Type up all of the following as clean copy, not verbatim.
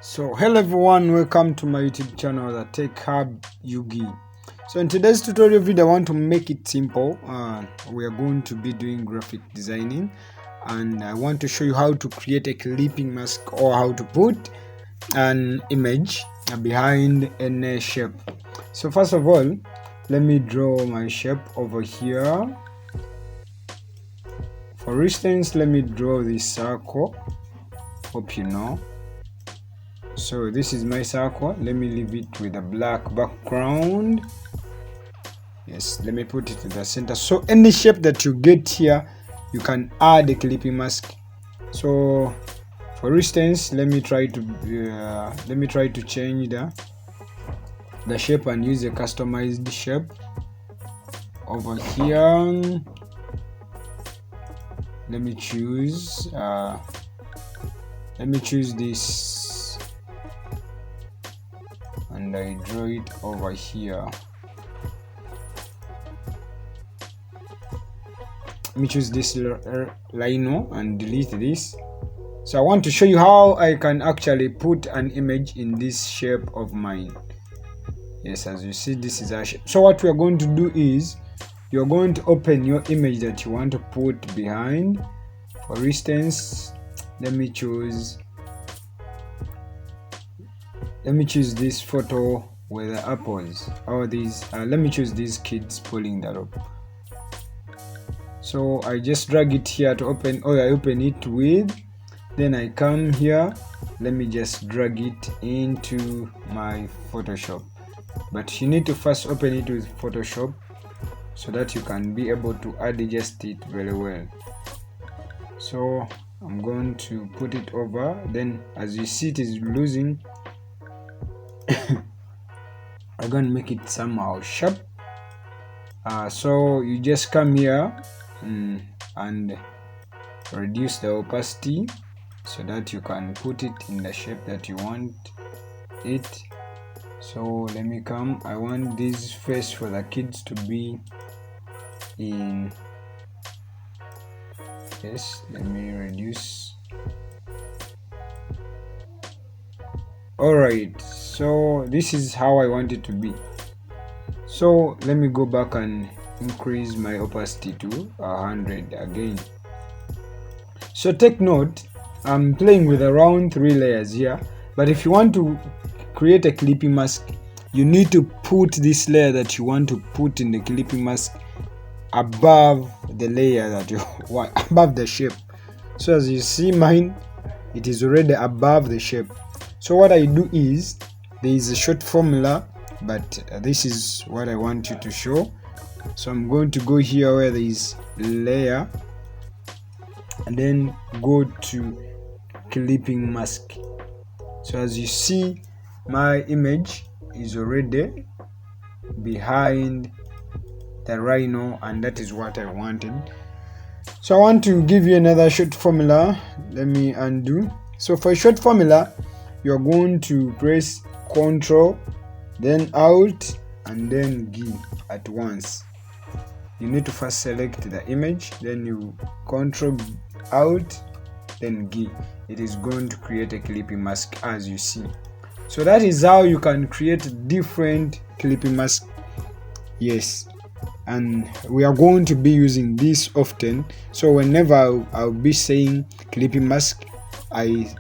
So hello everyone, welcome to my YouTube channel, the Tech Hub Yugi. So in today's tutorial video I want to make it simple. We are going to be doing graphic designing and I want to show you how to create a clipping mask or how to put an image behind any shape. So first of all, let me draw my shape over here. For instance, let me draw this circle. Hope you know. So this is my circle. Let me leave it with a black background. Yes, let me put it in the center. So any shape that you get here, you can add a clipping mask. So for instance, let me try to change the shape and use a customized shape over here. Let me choose this and I draw it over here. Let me choose this lino and delete this. So I want to show you how I can actually put an image in this shape of mine. Yes, as you see, this is our shape. So what we are going to do is you're going to open your image that you want to put behind. For instance, let me choose this photo with the apples, or these let me choose these kids pulling the rope. So I just drag it here to open, or I open it with, then I come here, let me just drag it into my Photoshop. But you need to first open it with Photoshop so that you can be able to adjust it very well. So I'm going to put it over, then as you see it is losing. I'm gonna make it somehow sharp. So you just come here and reduce the opacity so that you can put it in the shape that you want it. So let me come, I want this face for the kids to be in. Yes, let me reduce. Alright, so this is how I want it to be. So let me go back and increase my opacity to 100 again. So take note, I'm playing with around 3 layers here, but if you want to create a clipping mask, you need to put this layer that you want to put in the clipping mask above the layer that you want, above the shape. So as you see, mine, it is already above the shape. So what I do is, there is a short formula, but this is what I want you to show. So I'm going to go here where there is layer and then go to clipping mask. So as you see, my image is already behind the rhino, and that is what I wanted. So I want to give you another short formula. Let me undo. So for a short formula, you're going to press Ctrl, then Alt, and then G at once. You need to first select the image, then you Ctrl, Alt, then G. It is going to create a clipping mask as you see. So that is how you can create different clipping masks. Yes, and we are going to be using this often. So whenever I'll be saying clipping mask, I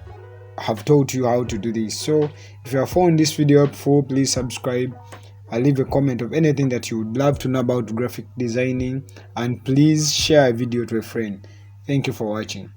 have taught you how to do this. So if you have found this video helpful, please subscribe and leave a comment of anything that you would love to know about graphic designing, and please share a video to a friend. Thank you for watching.